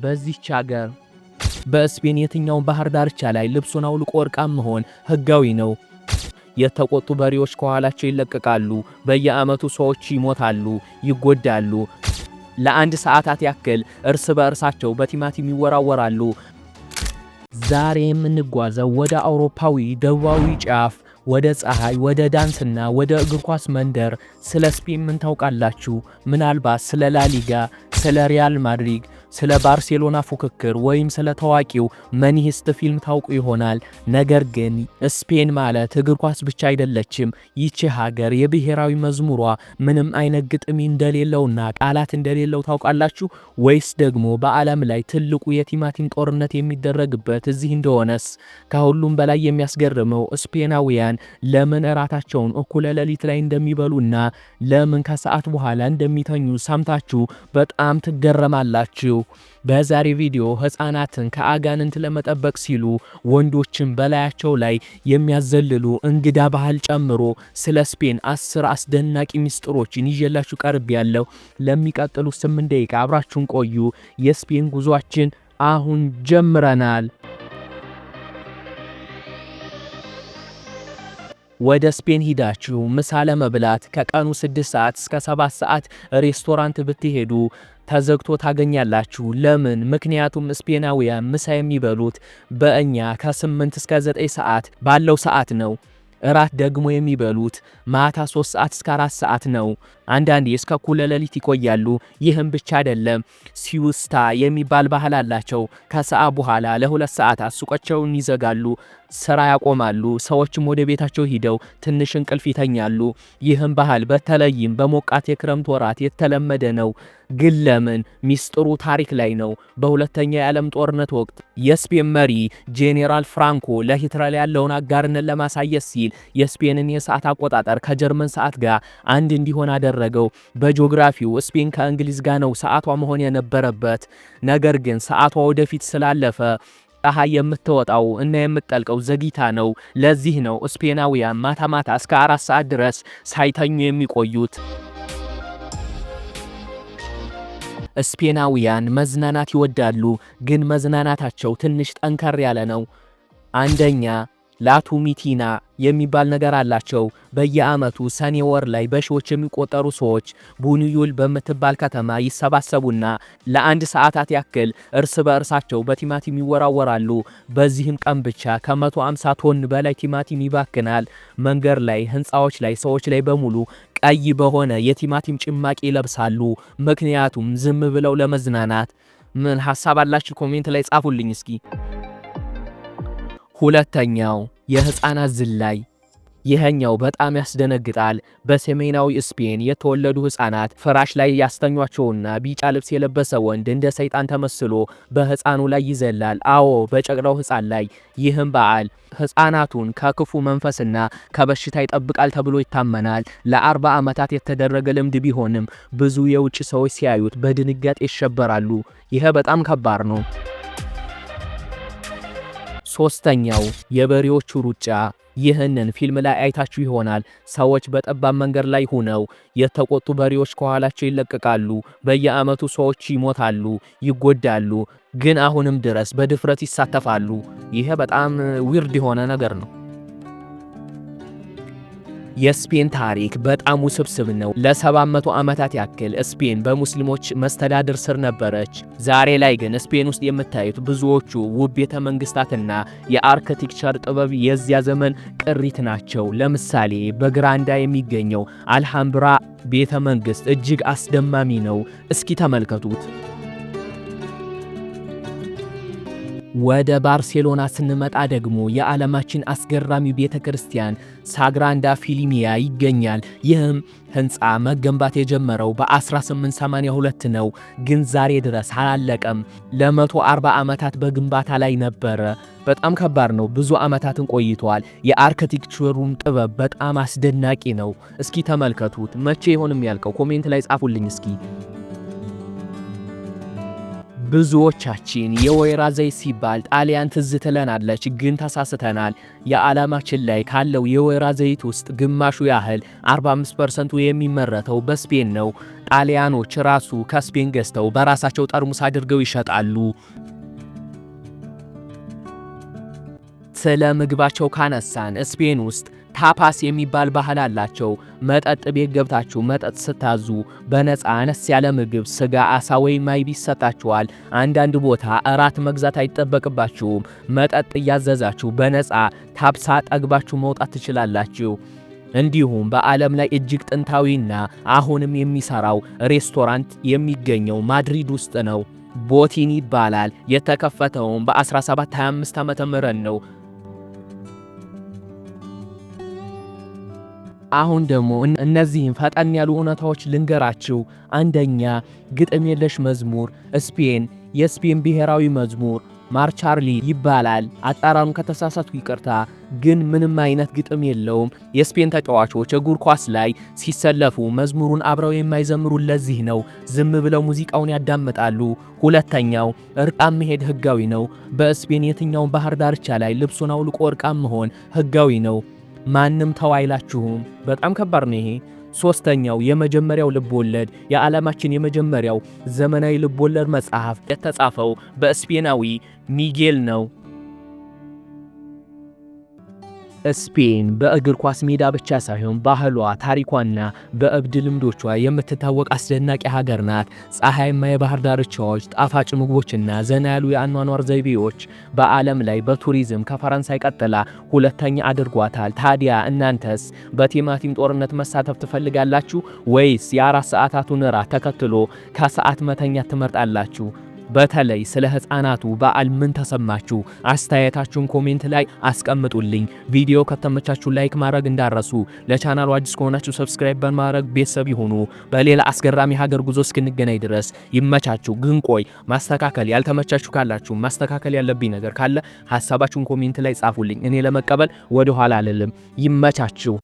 በዚህች ሀገር በስፔን የትኛውን ባህር ዳርቻ ላይ ልብሱን አውልቆ ወርቃም መሆን ህጋዊ ነው። የተቆጡ በሬዎች ከኋላቸው ይለቀቃሉ። በየዓመቱ ሰዎች ይሞታሉ፣ ይጎዳሉ። ለአንድ ሰዓታት ያክል እርስ በእርሳቸው በቲማቲም ይወራወራሉ። ዛሬ የምንጓዘው ወደ አውሮፓዊ ደቡባዊ ጫፍ፣ ወደ ፀሐይ፣ ወደ ዳንስና ወደ እግር ኳስ መንደር። ስለ ስፔን ምን ታውቃላችሁ? ምናልባት ስለ ላሊጋ፣ ስለ ሪያል ማድሪድ፣ ስለ ባርሴሎና ፉክክር ወይም ስለ ታዋቂው መኒሂስት ፊልም ታውቁ ይሆናል። ነገር ግን ስፔን ማለት እግር ኳስ ብቻ አይደለችም። ይቺ ሀገር የብሔራዊ መዝሙሯ ምንም አይነት ግጥም እንደሌለውና ቃላት እንደሌለው ታውቃላችሁ? ወይስ ደግሞ በዓለም ላይ ትልቁ የቲማቲም ጦርነት የሚደረግበት እዚህ እንደሆነስ? ከሁሉም በላይ የሚያስገርመው ስፔናውያን ለምን እራታቸውን እኩለ ሌሊት ላይ እንደሚበሉና ለምን ከሰዓት በኋላ እንደሚተኙ ሰምታችሁ በጣም ትገረማላችሁ። በዛሬ ቪዲዮ ህፃናትን ከአጋንንት ለመጠበቅ ሲሉ ወንዶችን በላያቸው ላይ የሚያዘልሉ እንግዳ ባህል ጨምሮ ስለ ስፔን 10 አስደናቂ ሚስጥሮችን ይዤላችሁ ቀርቤያለሁ። ለሚቀጥሉ 8 ደቂቃ አብራችሁን ቆዩ። የስፔን ጉዟችን አሁን ጀምረናል። ወደ ስፔን ሂዳችሁ ምሳ ለመብላት ከቀኑ 6 ሰዓት እስከ 7 ሰዓት ሬስቶራንት ብትሄዱ ተዘግቶ ታገኛላችሁ። ለምን? ምክንያቱም ስፔናውያን ምሳ የሚበሉት በእኛ ከ8 እስከ 9 ሰዓት ባለው ሰዓት ነው። እራት ደግሞ የሚበሉት ማታ 3 ሰዓት እስከ 4 ሰዓት ነው። አንዳንዴ እስከ እኩለ ሌሊት ይቆያሉ። ይህም ብቻ አይደለም፣ ሲውስታ የሚባል ባህል አላቸው። ከሰዓት በኋላ ለ2 ሰዓታት ሱቃቸውን ይዘጋሉ፣ ስራ ያቆማሉ። ሰዎችም ወደ ቤታቸው ሂደው ትንሽ እንቅልፍ ይተኛሉ። ይህም ባህል በተለይም በሞቃት የክረምት ወራት የተለመደ ነው። ግን ለምን? ሚስጥሩ ታሪክ ላይ ነው። በሁለተኛው የዓለም ጦርነት ወቅት የስፔን መሪ ጄኔራል ፍራንኮ ለሂትለር ያለውን አጋርነት ለማሳየት ሲል የስፔንን የሰዓት አቆጣጠር ከጀርመን ሰዓት ጋር አንድ እንዲሆን አደረገው። በጂኦግራፊው ስፔን ከእንግሊዝ ጋር ነው ሰዓቷ መሆን የነበረበት። ነገር ግን ሰዓቷ ወደፊት ስላለፈ ፀሐይ የምትወጣው እና የምትጠልቀው ዘግይታ ነው። ለዚህ ነው ስፔናውያን ማታ ማታ እስከ 4 ሰዓት ድረስ ሳይተኙ የሚቆዩት። ስፔናውያን መዝናናት ይወዳሉ፣ ግን መዝናናታቸው ትንሽ ጠንከር ያለ ነው። አንደኛ ላቱሚቲና የሚባል ነገር አላቸው። በየዓመቱ ሰኔ ወር ላይ በሺዎች የሚቆጠሩ ሰዎች ቡኒዩል በምትባል ከተማ ይሰባሰቡና ለአንድ ሰዓታት ያክል እርስ በእርሳቸው በቲማቲም ይወራወራሉ። በዚህም ቀን ብቻ ከ150 ቶን በላይ ቲማቲም ይባክናል። መንገድ ላይ፣ ህንፃዎች ላይ፣ ሰዎች ላይ በሙሉ ቀይ በሆነ የቲማቲም ጭማቂ ይለብሳሉ። ምክንያቱም ዝም ብለው ለመዝናናት። ምን ሐሳብ አላችሁ? ኮሜንት ላይ ጻፉልኝ እስኪ። ሁለተኛው የህፃናት ዝላይ። ይሄኛው በጣም ያስደነግጣል። በሰሜናዊ ስፔን የተወለዱ ህፃናት ፍራሽ ላይ ያስተኟቸውና ቢጫ ልብስ የለበሰ ወንድ እንደ ሰይጣን ተመስሎ በህፃኑ ላይ ይዘላል። አዎ፣ በጨቅላው ህፃን ላይ። ይህም በዓል ህፃናቱን ከክፉ መንፈስና ከበሽታ ይጠብቃል ተብሎ ይታመናል። ለ40 ዓመታት የተደረገ ልምድ ቢሆንም ብዙ የውጭ ሰዎች ሲያዩት በድንጋጤ ይሸበራሉ። ይሄ በጣም ከባድ ነው። ሶስተኛው የበሬዎቹ ሩጫ። ይህንን ፊልም ላይ አይታችሁ ይሆናል። ሰዎች በጠባብ መንገድ ላይ ሆነው የተቆጡ በሬዎች ከኋላቸው ይለቀቃሉ። በየዓመቱ ሰዎች ይሞታሉ፣ ይጎዳሉ፣ ግን አሁንም ድረስ በድፍረት ይሳተፋሉ። ይሄ በጣም ዊርድ የሆነ ነገር ነው። የስፔን ታሪክ በጣም ውስብስብ ነው። ለ700 ዓመታት ያክል ስፔን በሙስሊሞች መስተዳድር ስር ነበረች። ዛሬ ላይ ግን ስፔን ውስጥ የምታዩት ብዙዎቹ ውብ ቤተ መንግስታትና የአርክቴክቸር ጥበብ የዚያ ዘመን ቅሪት ናቸው። ለምሳሌ በግራንዳ የሚገኘው አልሃምብራ ቤተ መንግስት እጅግ አስደማሚ ነው። እስኪ ተመልከቱት። ወደ ባርሴሎና ስንመጣ ደግሞ የዓለማችን አስገራሚ ቤተክርስቲያን ሳግራንዳ ፊሊሚያ ይገኛል። ይህም ህንፃ መገንባት የጀመረው በ1882 ነው፣ ግን ዛሬ ድረስ አላለቀም። ለ140 ዓመታት በግንባታ ላይ ነበረ። በጣም ከባድ ነው። ብዙ ዓመታትን ቆይቷል። የአርክቴክቸሩም ጥበብ በጣም አስደናቂ ነው። እስኪ ተመልከቱት። መቼ ይሆንም ያልቀው? ኮሜንት ላይ ጻፉልኝ እስኪ። ብዙዎቻችን የወይራ ዘይት ሲባል ጣሊያን ትዝ ትለናለች፣ ግን ተሳስተናል። የዓለማችን ላይ ካለው የወይራ ዘይት ውስጥ ግማሹ ያህል 45% የሚመረተው በስፔን ነው። ጣሊያኖች ራሱ ከስፔን ገዝተው በራሳቸው ጠርሙስ አድርገው ይሸጣሉ። ስለ ምግባቸው ካነሳን ስፔን ውስጥ ታፓስ የሚባል ባህል አላቸው። መጠጥ ቤት ገብታችሁ መጠጥ ስታዙ በነፃ አነስ ያለ ምግብ፣ ስጋ፣ አሳ ወይም አይብ ይሰጣችኋል። አንዳንድ ቦታ እራት መግዛት አይጠበቅባችሁም። መጠጥ እያዘዛችሁ በነፃ ታፕሳ ጠግባችሁ መውጣት ትችላላችሁ። እንዲሁም በዓለም ላይ እጅግ ጥንታዊና አሁንም የሚሰራው ሬስቶራንት የሚገኘው ማድሪድ ውስጥ ነው። ቦቲን ይባላል። የተከፈተውም በ1725 ዓመተ ምህረት ነው። አሁን ደግሞ እነዚህን ፈጠን ያሉ እውነታዎች ልንገራችሁ። አንደኛ፣ ግጥም የለሽ መዝሙር ስፔን የስፔን ብሔራዊ መዝሙር ማርቻርሊ ይባላል። አጣራሩን ከተሳሳትኩ ይቅርታ፣ ግን ምንም አይነት ግጥም የለውም። የስፔን ተጫዋቾች እግር ኳስ ላይ ሲሰለፉ መዝሙሩን አብረው የማይዘምሩ ለዚህ ነው። ዝም ብለው ሙዚቃውን ያዳምጣሉ። ሁለተኛው፣ እርቃን መሄድ ህጋዊ ነው። በስፔን የትኛውን ባህር ዳርቻ ላይ ልብሱን አውልቆ እርቃን መሆን ህጋዊ ነው። ማንም ተው አይላችሁም። በጣም ከባድ ነው ይሄ። ሶስተኛው፣ የመጀመሪያው ልብ ወለድ የዓለማችን የመጀመሪያው ዘመናዊ ልብ ወለድ መጽሐፍ የተጻፈው በስፔናዊ ሚጌል ነው። ስፔን በእግር ኳስ ሜዳ ብቻ ሳይሆን ባህሏ፣ ታሪኳና በእብድ ልምዶቿ የምትታወቅ አስደናቂ ሀገር ናት። ፀሐይማ የባህር ዳርቻዎች፣ ጣፋጭ ምግቦችና ዘና ያሉ የአኗኗር ዘይቤዎች በዓለም ላይ በቱሪዝም ከፈረንሳይ ቀጥላ ሁለተኛ አድርጓታል። ታዲያ እናንተስ በቲማቲም ጦርነት መሳተፍ ትፈልጋላችሁ ወይስ የ4 ሰዓታቱን ራት ተከትሎ ከሰዓት መተኛት ትመርጣላችሁ? በተለይ ስለ ህፃናቱ በዓል ምን ተሰማችሁ? አስተያየታችሁን ኮሜንት ላይ አስቀምጡልኝ። ቪዲዮ ከተመቻችሁ ላይክ ማድረግ እንዳረሱ። ለቻናሉ አዲስ ከሆናችሁ ሰብስክራይብ በማድረግ ቤተሰብ ይሁኑ። በሌላ አስገራሚ ሀገር ጉዞ እስክንገናኝ ድረስ ይመቻችሁ። ግን ቆይ ማስተካከል ያልተመቻችሁ ካላችሁ ማስተካከል ያለብኝ ነገር ካለ ሐሳባችሁን ኮሜንት ላይ ጻፉልኝ። እኔ ለመቀበል ወደ ኋላ አልልም። ይመቻችሁ።